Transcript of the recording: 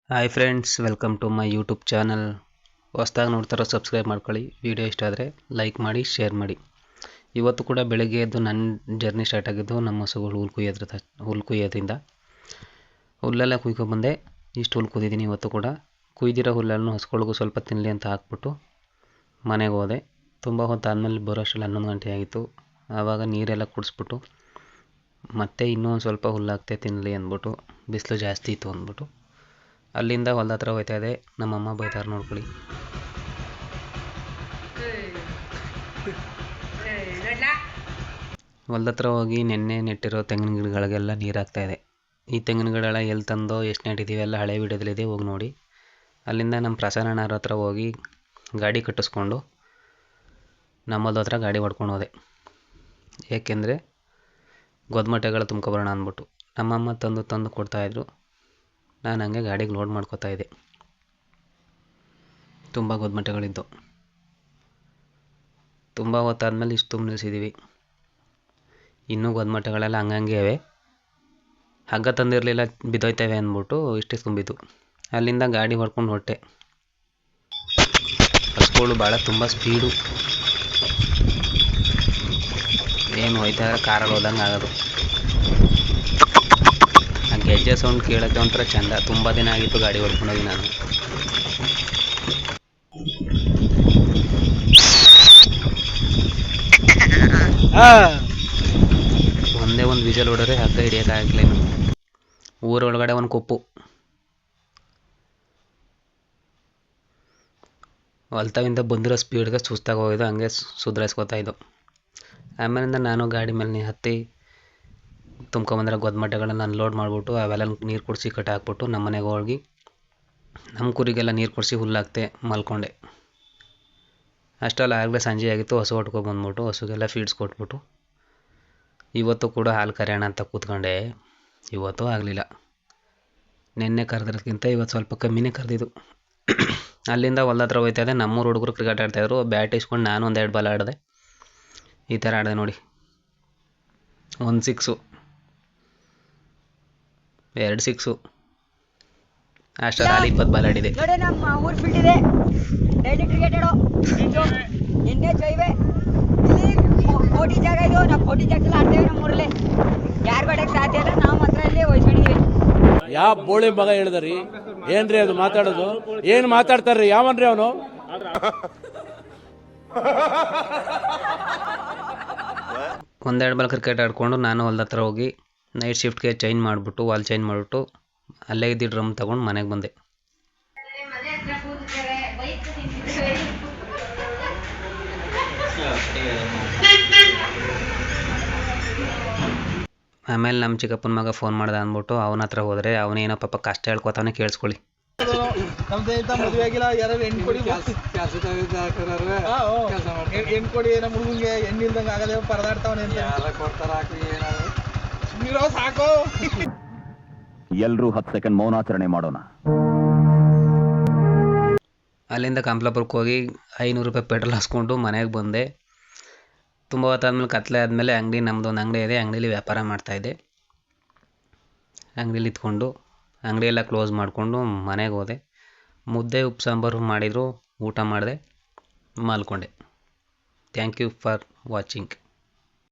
Hi friends, welcome to my YouTube channel. ಹೊಸ್ದಾಗಿ ನೋಡ್ತಾರೋ subscribe ಮಾಡ್ಕೊಳ್ಳಿ. ವಿಡಿಯೋ ಇಷ್ಟ ಆದರೆ ಲೈಕ್ ಮಾಡಿ, ಶೇರ್ ಮಾಡಿ. ಇವತ್ತು ಕೂಡ ಬೆಳಗ್ಗೆ ಎದ್ದು ನನ್ನ ಜರ್ನಿ ಸ್ಟಾರ್ಟ್ ಆಗಿದ್ದು ನಮ್ಮ ಹಸುಗಳು ಹುಲ್ಲು ಕುಯ್ಯೋದ್ರಿಂದ. ಹುಲ್ಲೆಲ್ಲ ಕುಯ್ಕೊಬಂದೆ. ಇಷ್ಟು ಹುಲ್ಲು ಕುಯ್ದಿದ್ದೀನಿ. ಇವತ್ತು ಕೂಡ ಕುಯ್ದಿರೋ ಹುಲ್ಲನ್ನು ಹಸುಗಳಿಗೂ ಸ್ವಲ್ಪ ತಿನ್ನಲಿ ಅಂತ ಹಾಕ್ಬಿಟ್ಟು ಮನೆಗೆ ಹೋದೆ. ತುಂಬ ಹೊತ್ತಾದಮೇಲೆ ಬರೋಷ್ಟರಲ್ಲಿ 11 ಗಂಟೆ ಆಗಿತ್ತು. ಆವಾಗ ನೀರೆಲ್ಲ ಕುಡಿಸ್ಬಿಟ್ಟು ಮತ್ತೆ ಇನ್ನೂ ಒಂದು ಸ್ವಲ್ಪ ಹುಲ್ಲಾಕ್ತೆ ತಿನ್ನಲಿ ಅಂದ್ಬಿಟ್ಟು, ಬಿಸಿಲು ಜಾಸ್ತಿ ಇತ್ತು ಅಂದ್ಬಿಟ್ಟು ಅಲ್ಲಿಂದ ಹೊಲ್ದ ಹತ್ರ ಹೋಗ್ತಾ ಇದೆ. ನಮ್ಮಮ್ಮ ಬೈತಾರೆ ನೋಡ್ಕೊಳ್ಳಿ. ಹೊಲ್ದ ಹತ್ರ ಹೋಗಿ ನೆನ್ನೆ ನೆಟ್ಟಿರೋ ತೆಂಗಿನ ಗಿಡಗಳಿಗೆಲ್ಲ ನೀರು ಹಾಕ್ತಾಯಿದೆ. ಈ ತೆಂಗಿನ ಗಿಡಗಳ ಎಲ್ಲಿ ತಂದೋ ಎಷ್ಟು ನೆಟ್ಟಿದ್ದೀವಿ ಎಲ್ಲ ಹಳೆ ವಿಡಿಯೋದಲ್ಲಿದೆ, ಹೋಗಿ ನೋಡಿ. ಅಲ್ಲಿಂದ ನಮ್ಮ ಪ್ರಸನ್ನಣ್ಣವ್ರ ಹತ್ರ ಹೋಗಿ ಗಾಡಿ ಕಟ್ಟಿಸ್ಕೊಂಡು ನಮ್ಮಲ್ದ ಹತ್ರ ಗಾಡಿ ಹೊಡ್ಕೊಂಡು ಹೋದೆ. ಏಕೆಂದರೆ ಗೊದ್ಮಟ್ಟೆಗಳು ತುಂಬ್ಕೊಬರೋಣ ಅಂದ್ಬಿಟ್ಟು ನಮ್ಮಮ್ಮ ತಂದು ಕೊಡ್ತಾಯಿದ್ರು. ನಾನು ಹಂಗೆ ಗಾಡಿಗೆ ಲೋಡ್ ಮಾಡ್ಕೋತಾ ಇದ್ದೆ. ತುಂಬ ಗೊದ್ಮಟ್ಟೆಗಳಿದ್ದು. ತುಂಬ ಹೊತ್ತಾದ್ಮೇಲೆ ಇಷ್ಟು ತುಂಬ ನಿಲ್ಲಿಸಿದ್ದೀವಿ. ಇನ್ನೂ ಗೊದ್ಮಟ್ಟೆಗಳೆಲ್ಲ ಹಂಗಂಗೆ ಇವೆ. ಹಗ್ಗ ತಂದಿರಲಿಲ್ಲ, ಬಿದ್ದೋಯ್ತವೆ ಅಂದ್ಬಿಟ್ಟು ಇಷ್ಟೇ ತುಂಬಿದ್ದು. ಅಲ್ಲಿಂದ ಗಾಡಿ ಹೊಡ್ಕೊಂಡು ಹೊರಟೆ. ಹಸುಗಳು ಭಾಳ ತುಂಬ ಸ್ಪೀಡು. ಏನು ಹೋಯ್ತಾ ಕಾರಲ್ಲಿ ಹೋದಂಗೆ ಆಗೋದು. ಗೆಜ್ಜೆ ಸೌಂಡ್ ಕೇಳೋಕ್ಕೆ ಒಂಥರ ಚೆಂದ. ತುಂಬ ದಿನ ಆಗಿತ್ತು ಗಾಡಿ ಹೊಡ್ಕೊಂಡೋಗಿ ನಾನು. ಒಂದೇ ಒಂದು ವಿಜಲ್ ಹೊಡೆದ್ರೆ ಹಗ್ಗ ಹಿಡಿಯೋಕ್ಕಾಗಲಿಲ್ಲ. ಊರೊಳಗಡೆ ಒಂದು ಕೊಪ್ಪು. ಹೊಲ್ತಾವಿಂದ ಬಂದಿರೋ ಸ್ಪೀಡ್ಗೆ ಸುಸ್ತಾಗಿ ಹೋಗಿದ್ದು, ಹಂಗೆ ಸುಧಾರಿಸ್ಕೋತಾ ಇದ್ದು. ಆಮೇಲಿಂದ ನಾನು ಗಾಡಿ ಮೇಲೆ ಹತ್ತಿ ತುಂಬ್ಕೊಂಬಂದ್ರೆ ಗೊದ್ಮಟ್ಟೆಗಳನ್ನ ಅನ್ಲೋಡ್ ಮಾಡಿಬಿಟ್ಟು ಅವೆಲ್ಲ ನೀರು ಕುಡಿಸಿ ಕಟ್ಟಾಕ್ಬಿಟ್ಟು ನಮ್ಮ ಮನೆಗೆ ಹೋಗಿ ನಮ್ಮ ಕುರಿಗೆಲ್ಲ ನೀರು ಕುಡಿಸಿ ಹುಲ್ಲಾಕ್ತೆ, ಮಲ್ಕೊಂಡೆ. ಅಷ್ಟೆಲ್ಲ ಆಗಲೇ ಸಂಜೆ ಆಗಿತ್ತು. ಹಸು ಹೊಟ್ಕೊಬಂದ್ಬಿಟ್ಟು ಹಸುಗೆಲ್ಲ ಫೀಡ್ಸ್ ಕೊಟ್ಬಿಟ್ಟು ಇವತ್ತು ಕೂಡ ಹಾಲು ಕರೆಯೋಣ ಅಂತ ಕೂತ್ಕೊಂಡೆ. ಇವತ್ತು ಆಗಲಿಲ್ಲ. ನೆನ್ನೆ ಕರೆದ್ರಕ್ಕಿಂತ ಇವತ್ತು ಸ್ವಲ್ಪ ಕಮ್ಮಿನೇ ಕರೆದಿದ್ದು. ಅಲ್ಲಿಂದ ಹೊಲ್ದ ಹತ್ರ ಹೋಗ್ತಾ ಇದೆ. ನಮ್ಮೂರು ಹುಡುಗರು ಕ್ರಿಕೆಟ್ ಆಡ್ತಾಯಿದ್ರು. ಬ್ಯಾಟ್ ಇಸ್ಕೊಂಡು ನಾನು ಒಂದೆರಡು ಬಾಲ್ ಆಡಿದೆ. ಈ ಥರ ಆಡಿದೆ ನೋಡಿ. 1 6, 2 6, ಅಷ್ಟರಲ್ಲಿ 20 ಬಾಲ್ ಆಡಿದೆ. ನೋಡಿ ನಮ್ಮ ಊರ್ ಫೀಲ್ಡ್ ಇದೆ, ಡೈಲಿ ಕ್ರಿಕೆಟ್ ಆಡೋ ಎಣ್ಣೆ ಜೈವೆ. ಇಲ್ಲಿ ಕೋಟಿ ಜಾಗ ಇದು. ನಾವು ಕೋಟಿ ಜಾಗದಲ್ಲಿ ಆಡ್ತೇವೆ. ನಮ್ಮ ಊರಲ್ಲಿ ಯಾರು ಬೇಡಕ್ಕೆ ಸಾಧ್ಯ ಇಲ್ಲ. ನಾವು ಮಾತ್ರ ಇಲ್ಲಿ ವಹಿಸ್ಕೊಂಡಿದ್ದೀವಿ. ಯಾವ ಬೋಳಿ ಮಗ ಹೇಳಿದ್ರಿ? ಏನ್ರಿ ಅದು ಮಾತಾಡೋದು? ಏನ್ ಮಾತಾಡ್ತಾರ್ರಿ? ಯಾವನ್ರಿ ಅವನು? ಒಂದೆರಡು ಬಾಲ್ ಕ್ರಿಕೆಟ್ ಆಡಿಕೊಂಡು ನಾನು ಹೊಲ್ದ ಹತ್ರ ಹೋಗಿ ನೈಟ್ ಶಿಫ್ಟ್ಗೆ ವಾಲ್ ಚೇಂಜ್ ಮಾಡಿಬಿಟ್ಟು ಅಲ್ಲೇ ಇದ್ದ ಡ್ರಮ್ ತೊಗೊಂಡು ಮನೆಗೆ ಬಂದೆ. ಆಮೇಲೆ ನಮ್ಮ ಚಿಕ್ಕಪ್ಪನ ಮಗ ಫೋನ್ ಮಾಡ್ದೆ ಅಂದ್ಬಿಟ್ಟು ಅವನ ಹತ್ರ ಹೋದರೆ ಅವನೇನೋ ಪಾಪ ಕಷ್ಟ ಹೇಳ್ಕೊತಾನೆ, ಕೇಳಿಸ್ಕೊಳ್ಳಿ. ಮದುವೆ ಆಗಿಲ್ಲ, ಯಾರು ಹೆಣ್ಣು ಕೊಡಿ, ಹೆಣ್ಣು ಕೊಡಿ, ನಮ್ಮ ಹುಡುಗಂಗೆ ಹೆಣ್ಣು ಇಲ್ದಂಗೆ ಆಗಲ್ಲ, ಪರದಾಡ್ತಾವನೆ ಅಂತ ಕೊಡ್ತಾರ. ನೀರೋ ಸಾಕು. ಎಲ್ಲರೂ 10 ಸೆಕೆಂಡ್ ಮೌನಾಚರಣೆ ಮಾಡೋಣ. ಅಲ್ಲಿಂದ ಕಂಪ್ಲಾಪುರಕ್ಕೆ ಹೋಗಿ 500 ರೂಪಾಯಿ ಪೆಟ್ರೋಲ್ ಹಾಸ್ಕೊಂಡು ಮನೆಗೆ ಬಂದೆ. ತುಂಬ ಹೊತ್ತಾದ್ಮೇಲೆ ಕತ್ಲೆ ಆದಮೇಲೆ ನಮ್ಮದು ಒಂದು ಅಂಗಡಿ ಇದೆ, ಅಂಗಡಿಲಿ ವ್ಯಾಪಾರ ಮಾಡ್ತಾಯಿದ್ದೆ. ಅಂಗಡಿಲಿ ಇದ್ಕೊಂಡು ಅಂಗಡಿಯೆಲ್ಲ ಕ್ಲೋಸ್ ಮಾಡಿಕೊಂಡು ಮನೆಗೆ ಹೋದೆ. ಮುದ್ದೆ ಉಪ್ಪು ಸಾಂಬಾರು ಮಾಡಿದರು, ಊಟ ಮಾಡಿದೆ, ಮಲ್ಕೊಂಡೆ. Thank you for watching.